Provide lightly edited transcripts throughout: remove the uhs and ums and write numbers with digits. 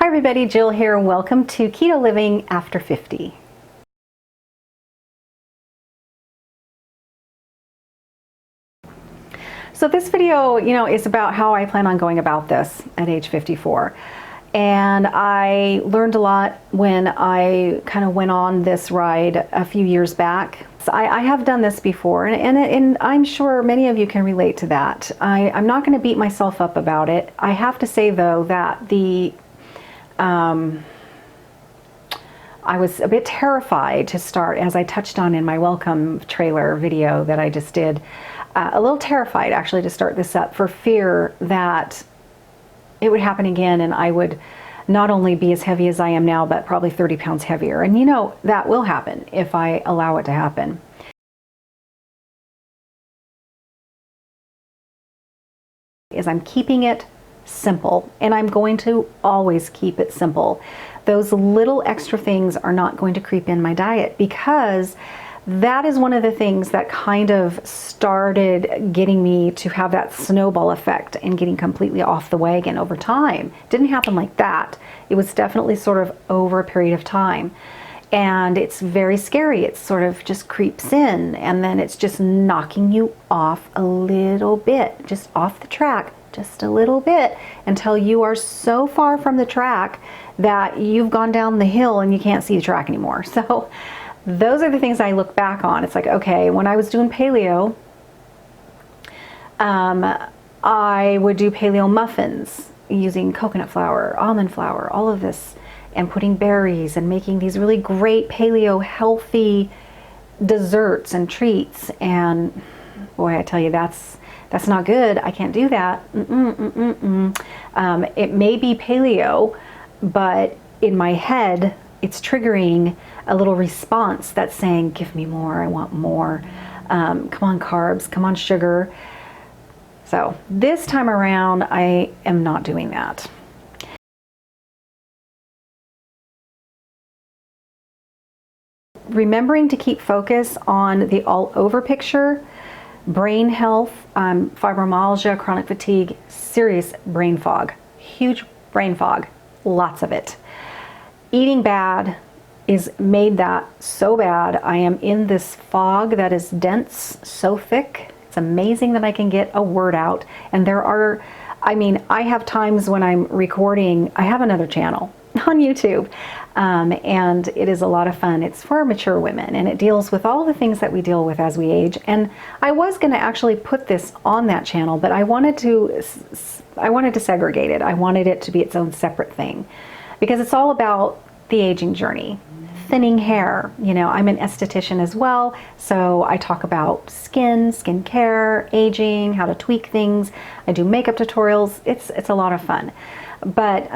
everybody, Jill here, and welcome to Keto Living After 50. So this video, is about how I plan on going about this at age 54. And I learned a lot when I kind of went on this ride a few years back. So I have done this before, and I'm sure many of you can relate to that. I'm not going to beat myself up about it. I have to say, though, that I was a bit terrified to start, as I touched on in my welcome trailer video that I just did. A little terrified, actually, to start this up for fear that it would happen again and I would not only be as heavy as I am now, but probably 30 pounds heavier. And that will happen if I allow it to happen. I'm keeping it simple, and I'm going to always keep it simple. Those little extra things are not going to creep in my diet, because that is one of the things that kind of started getting me to have that snowball effect and getting completely off the wagon over time. It didn't happen like that. It was definitely sort of over a period of time. And it's very scary. It sort of just creeps in, and then it's just knocking you off a little bit, just off the track, just a little bit, until you are so far from the track that you've gone down the hill and you can't see the track anymore. So those are the things I look back on. It's like, okay, when I was doing paleo, I would do paleo muffins using coconut flour, almond flour, all of this, and putting berries and making these really great paleo healthy desserts and treats. And boy, I tell you, that's not good. I can't do that. It may be paleo, but in my head, it's triggering a little response that's saying, give me more, I want more. Come on, carbs, come on, sugar. So this time around, I am not doing that. Remembering to keep focus on the all over picture, brain health, fibromyalgia, chronic fatigue, serious brain fog, huge brain fog, lots of it. Eating bad is made that so bad. I am in this fog that is dense, so thick. It's amazing that I can get a word out. And I have times when I'm recording, I have another channel on YouTube, and it is a lot of fun. It's for mature women, and it deals with all the things that we deal with as we age. And I was going to actually put this on that channel, but I wanted to segregate it. I wanted it to be its own separate thing, because it's all about the aging journey, thinning hair. I'm an esthetician as well, so I talk about skincare, aging, how to tweak things. I do makeup tutorials. It's a lot of fun. But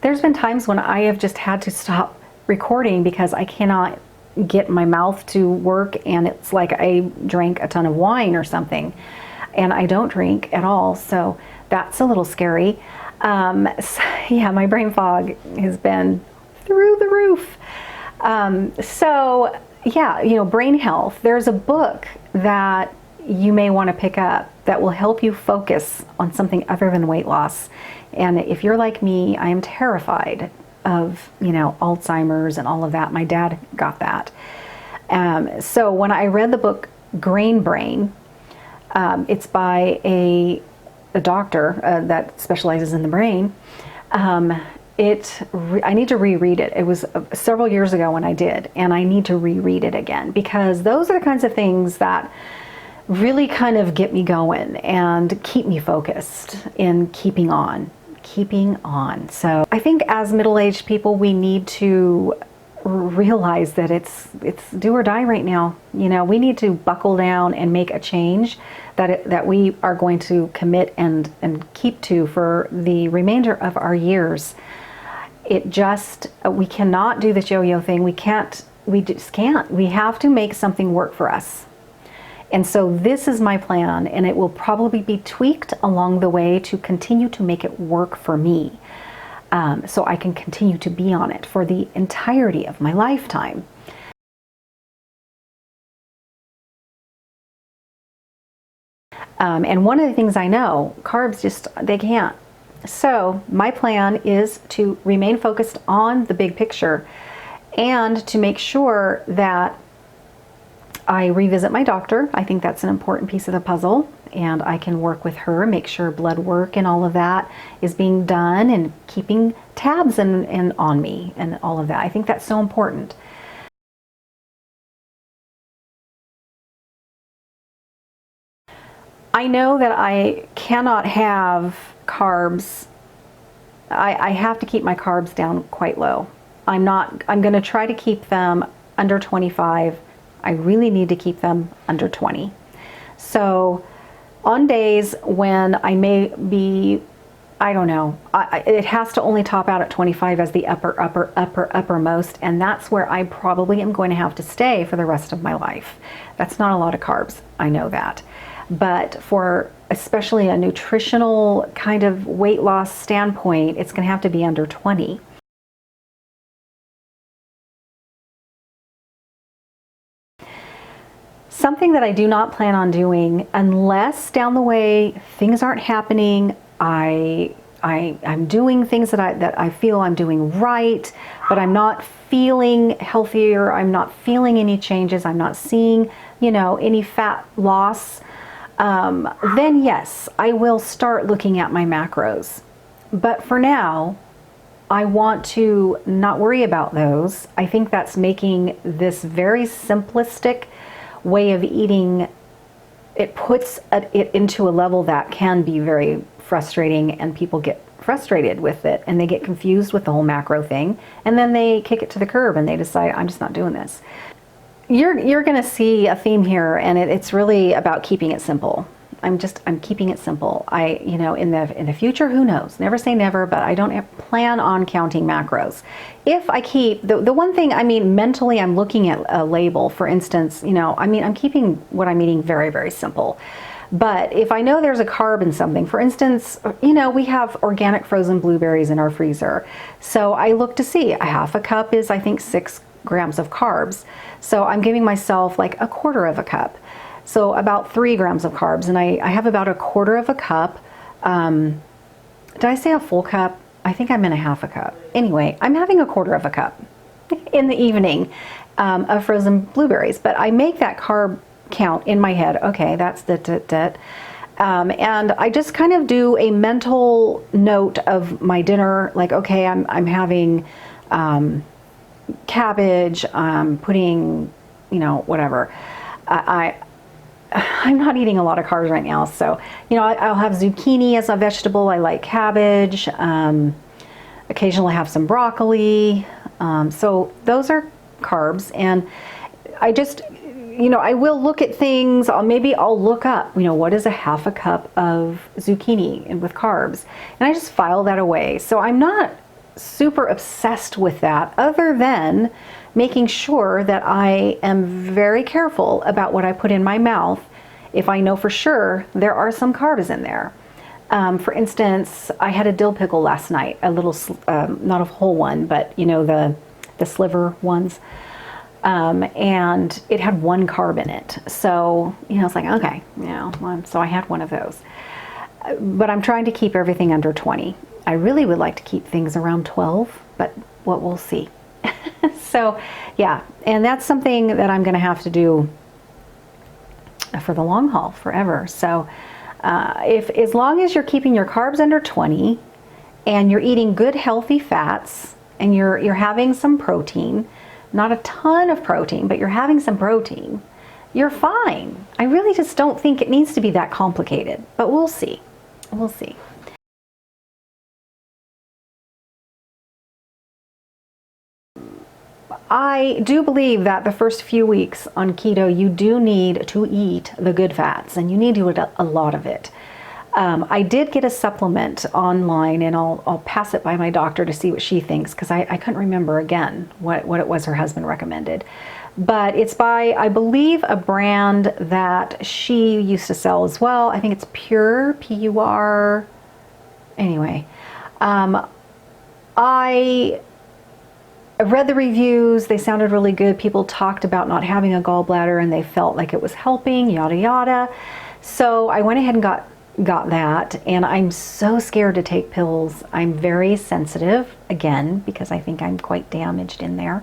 there's been times when I have just had to stop recording because I cannot get my mouth to work, and it's like I drank a ton of wine or something, and I don't drink at all, so that's a little scary. So, yeah, my brain fog has been through the roof. So yeah, brain health. There's a book that you may want to pick up that will help you focus on something other than weight loss. And if you're like me, I am terrified of, Alzheimer's and all of that. My dad got that. So when I read the book Grain Brain, it's by a doctor that specializes in the brain. I need to reread it. It was several years ago when I did, and I need to reread it again, because those are the kinds of things that really kind of get me going and keep me focused in keeping on. So I think as middle-aged people, we need to realize that it's do or die right now. We need to buckle down and make a change that we are going to commit and keep to for the remainder of our years. We cannot do this yo-yo thing. We just can't. We have to make something work for us. And so this is my plan, and it will probably be tweaked along the way to continue to make it work for me, so I can continue to be on it for the entirety of my lifetime. And one of the things I know, carbs they can't. So my plan is to remain focused on the big picture and to make sure that I revisit my doctor. I think that's an important piece of the puzzle, and I can work with her, make sure blood work and all of that is being done, and keeping tabs and on me and all of that. I think that's so important. I know that I cannot have carbs. I have to keep my carbs down quite low. I'm going to try to keep them under 25. I really need to keep them under 20. So on days when I may be, I don't know, it has to only top out at 25 as the uppermost, and that's where I probably am going to have to stay for the rest of my life. That's not a lot of carbs, I know that. But for especially a nutritional kind of weight loss standpoint, it's going to have to be under 20. Something that I do not plan on doing unless down the way things aren't happening, I'm doing things that I feel I'm doing right, but I'm not feeling healthier, I'm not feeling any changes, I'm not seeing, any fat loss, then yes, I will start looking at my macros. But for now, I want to not worry about those. I think that's making this very simplistic way of eating, it puts it into a level that can be very frustrating, and people get frustrated with it and they get confused with the whole macro thing, and then they kick it to the curb and they decide, I'm just not doing this. You're going to see a theme here, and it's really about keeping it simple. I'm keeping it simple. In the future, who knows? Never say never, but I don't plan on counting macros. If I keep, the one thing, mentally I'm looking at a label, for instance, I'm keeping what I'm eating very, very simple. But if I know there's a carb in something, for instance, we have organic frozen blueberries in our freezer. So I look to see, a half a cup is, I think, 6 grams of carbs. So I'm giving myself like a quarter of a cup. So about 3 grams of carbs, and I have about a quarter of a cup. Did I say a full cup? I think I meant a half a cup. Anyway, I'm having a quarter of a cup in the evening of frozen blueberries, but I make that carb count in my head. Okay, that's that. And I just kind of do a mental note of my dinner, like, okay, I'm having cabbage, putting, whatever. I'm not eating a lot of carbs right now, so I'll have zucchini as a vegetable. I like cabbage. Occasionally I have some broccoli. So those are carbs, and I just, I will look at things. I'll look up, what is a half a cup of zucchini and with carbs, and I just file that away. So I'm not super obsessed with that, other than making sure that I am very careful about what I put in my mouth if I know for sure there are some carbs in there. For instance, I had a dill pickle last night, a little, not a whole one, but the sliver ones. And it had 1 carb in it. So, it's like, okay, so I had one of those. But I'm trying to keep everything under 20. I really would like to keep things around 12, but we'll see. So, yeah, and that's something that I'm going to have to do for the long haul, forever. So, as long as you're keeping your carbs under 20, and you're eating good healthy fats, and you're having some protein, not a ton of protein, but you're having some protein, you're fine. I really just don't think it needs to be that complicated, but we'll see. We'll see. I do believe that the first few weeks on keto, you do need to eat the good fats, and you need to eat a lot of it. I did get a supplement online, and I'll pass it by my doctor to see what she thinks, because I couldn't remember again what it was her husband recommended. But it's by, I believe, a brand that she used to sell as well. I think it's Pure, P-U-R. Anyway, I read the reviews. They sounded really good. People talked about not having a gallbladder, and they felt like it was helping, yada yada. So I went ahead and got got that, and I'm so scared to take pills. I'm very sensitive, again, because I think I'm quite damaged in there.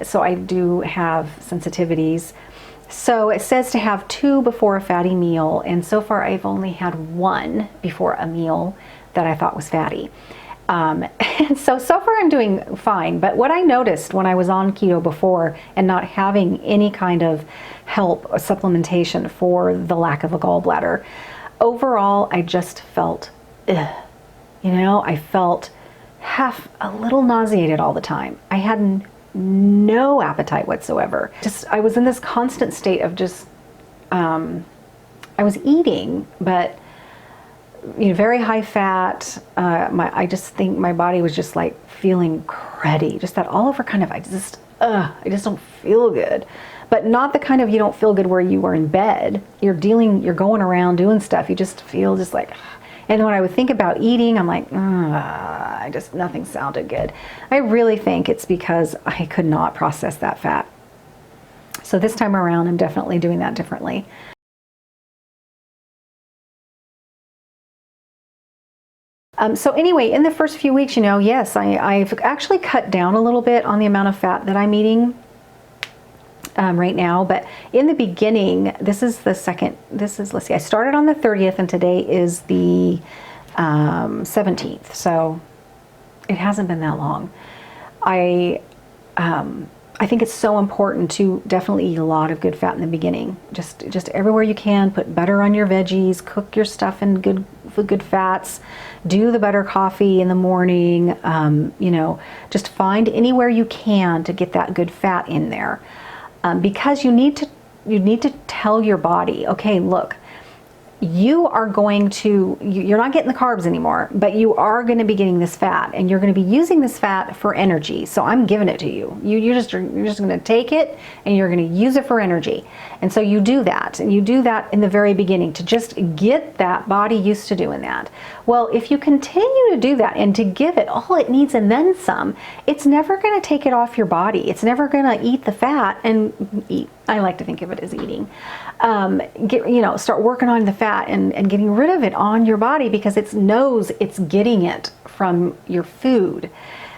So I do have sensitivities. So it says to have 2 before a fatty meal, and so far I've only had 1 before a meal that I thought was fatty. And so far I'm doing fine, but what I noticed when I was on keto before and not having any kind of help or supplementation for the lack of a gallbladder, overall I just felt, I felt a little nauseated all the time. I had no appetite whatsoever. I was in this constant state of I was eating, but very high fat. I just think my body was just like feeling cruddy, just that all over kind of, I just don't feel good. But not the kind of you don't feel good where you are in bed. You're going around doing stuff. You just feel just like, and when I would think about eating, I'm like, nothing sounded good. I really think it's because I could not process that fat. So this time around, I'm definitely doing that differently. So anyway, in the first few weeks, yes, I've actually cut down a little bit on the amount of fat that I'm eating right now. But in the beginning, let's see, I started on the 30th and today is the 17th. So it hasn't been that long. I think it's so important to definitely eat a lot of good fat in the beginning. Just everywhere you can, put butter on your veggies, cook your stuff in good fats, do the butter coffee in the morning, just find anywhere you can to get that good fat in there. Because you need to tell your body, okay, look, you're not getting the carbs anymore, but you are going to be getting this fat, and you're going to be using this fat for energy. So I'm giving it to you. You're just going to take it and you're going to use it for energy. And so you do that, and you do that in the very beginning to just get that body used to doing that. Well, if you continue to do that and to give it all it needs and then some, it's never going to take it off your body. It's never going to eat the fat and eat. I like to think of it as eating. Start working on the fat and getting rid of it on your body because it knows it's getting it from your food.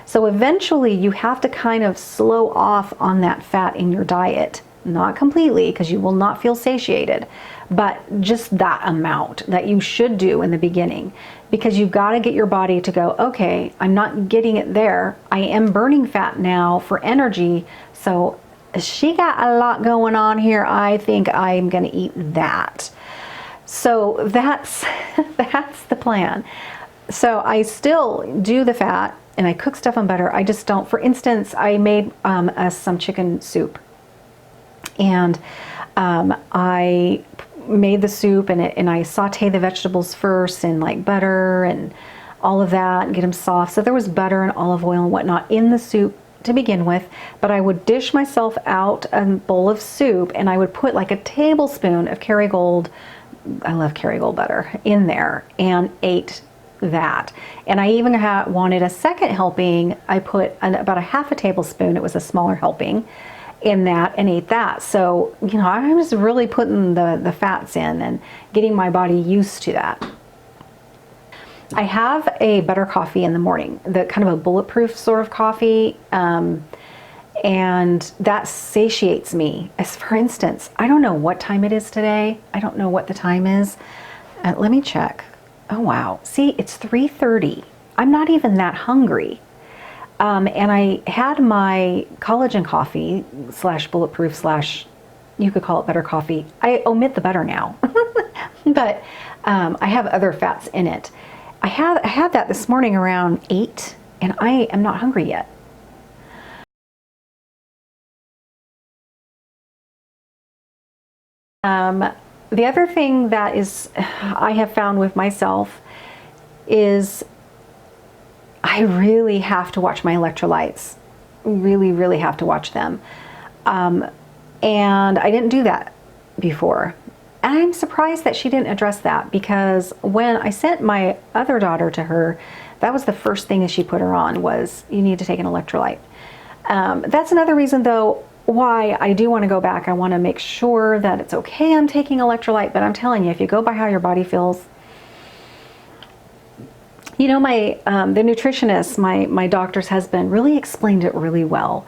So eventually you have to kind of slow off on that fat in your diet. Not completely, because you will not feel satiated, but just that amount that you should do in the beginning, because you've got to get your body to go, okay, I'm not getting it there. I am burning fat now for energy. So she got a lot going on here. I think I'm going to eat that. So that's the plan. So I still do the fat and I cook stuff on butter. I just don't. For instance, I made us some chicken soup, and I made the soup and I sauteed the vegetables first in like butter and all of that and get them soft. So there was butter and olive oil and whatnot in the soup to begin with, but I would dish myself out a bowl of soup and I would put like a tablespoon of Kerrygold, I love Kerrygold butter, in there and ate that. And I even wanted a second helping. I put about a half a tablespoon, it was a smaller helping, in that and ate that. So, I was really putting the fats in and getting my body used to that. I have a butter coffee in the morning, the kind of a bulletproof sort of coffee, and that satiates me. As for instance, I don't know what time it is today. I don't know what the time is. Let me check. Oh wow, see, it's 3:30. I'm not even that hungry. And I had my collagen coffee / bulletproof / you could call it butter coffee. I omit the butter now, but I have other fats in it. I had that this morning around 8, and I am not hungry yet. The other thing that I have found with myself is I really have to watch my electrolytes. Really, really have to watch them. And I didn't do that before. And I'm surprised that she didn't address that, because when I sent my other daughter to her, that was the first thing that she put her on was, you need to take an electrolyte. That's another reason though, why I do want to go back. I want to make sure that it's okay I'm taking electrolyte, but I'm telling you, if you go by how your body feels, you know, the nutritionist, my doctor's husband, really explained it really well.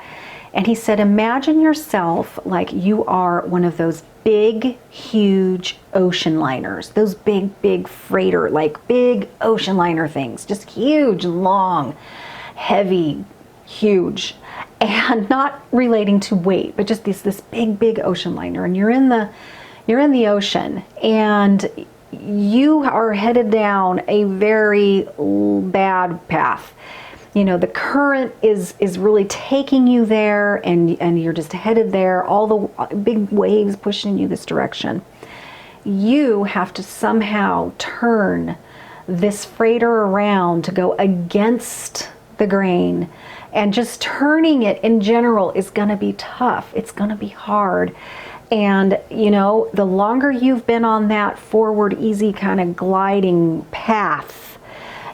And he said, imagine yourself like you are one of those big, huge ocean liners, those big, big freighter, like big ocean liner things, just huge, long, heavy, huge, and not relating to weight, but just this big, big ocean liner. And you're in the ocean, and you are headed down a very bad path. You know, the current is really taking you there, and you're just headed there, all the big waves pushing you this direction. You have to somehow turn this freighter around to go against the grain, and just turning it in general is going to be tough. It's going to be hard. And, you know, the longer you've been on that forward, easy kind of gliding path,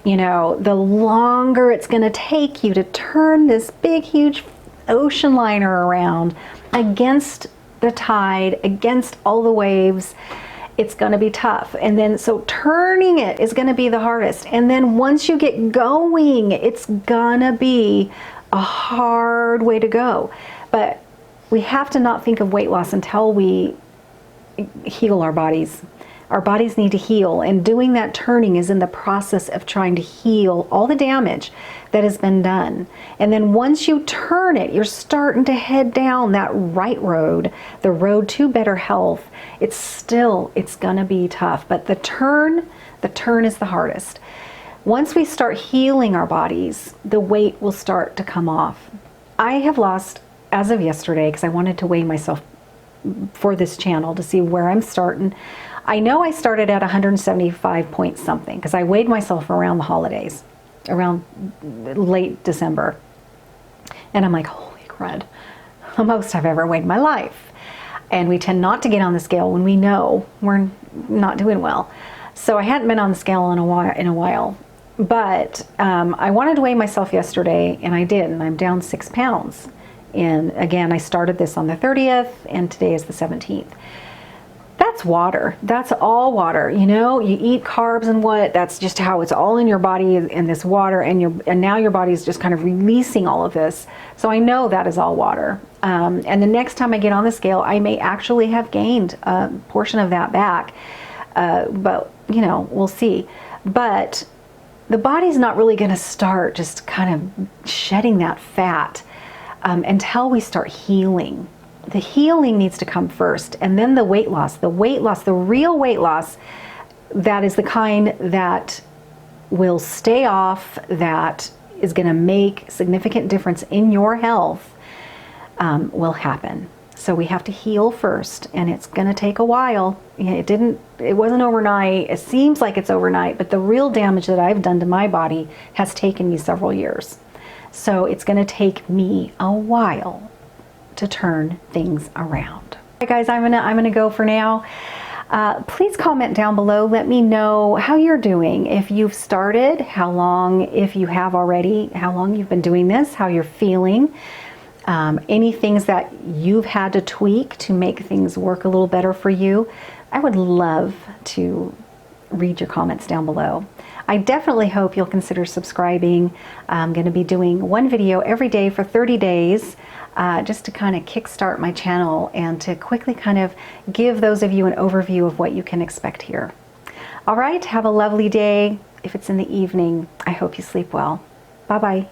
you know, the longer it's going to take you to turn this big, huge ocean liner around against the tide, against all the waves. It's going to be tough. And then, so turning it is going to be the hardest. And then once you get going, it's going to be a hard way to go. But we have to not think of weight loss until we heal our bodies. Our bodies need to heal, and doing that turning is in the process of trying to heal all the damage that has been done. And then once you turn it, you're starting to head down that right road, the road to better health. It's gonna be tough, but the turn is the hardest. Once we start healing our bodies, the weight will start to come off. I have lost, as of yesterday, because I wanted to weigh myself for this channel to see where I'm starting. I know I started at 175 point something because I weighed myself around the holidays, around late December. And I'm like, holy crud, the most I've ever weighed in my life. And we tend not to get on the scale when we know we're not doing well. So I hadn't been on the scale in a while. But I wanted to weigh myself yesterday, and I did, and I'm down 6 pounds. And again, I started this on the 30th, and today is the 17th. That's water. That's all water. You know, you eat carbs and that's just how it's all in your body, in this water, and now your body is just kind of releasing all of this. So I know that is all water. And the next time I get on the scale, I may actually have gained a portion of that back. But, you know, we'll see. But the body's not really going to start just kind of shedding that fat until we start healing. The healing needs to come first, and then the weight loss, the real weight loss, that is the kind that will stay off, that is going to make significant difference in your health, will happen. So we have to heal first, and it's going to take a while. It wasn't overnight. It seems like it's overnight, but the real damage that I've done to my body has taken me several years. So it's going to take me a while to turn things around. All right, guys, I'm gonna go for now. Please comment down below. Let me know how you're doing. If you've started, how long, if you have already, how long you've been doing this, how you're feeling. Any things that you've had to tweak to make things work a little better for you. I would love to read your comments down below. I definitely hope you'll consider subscribing. I'm going to be doing one video every day for 30 days just to kind of kickstart my channel and to quickly kind of give those of you an overview of what you can expect here. All right, have a lovely day. If it's in the evening, I hope you sleep well. Bye-bye.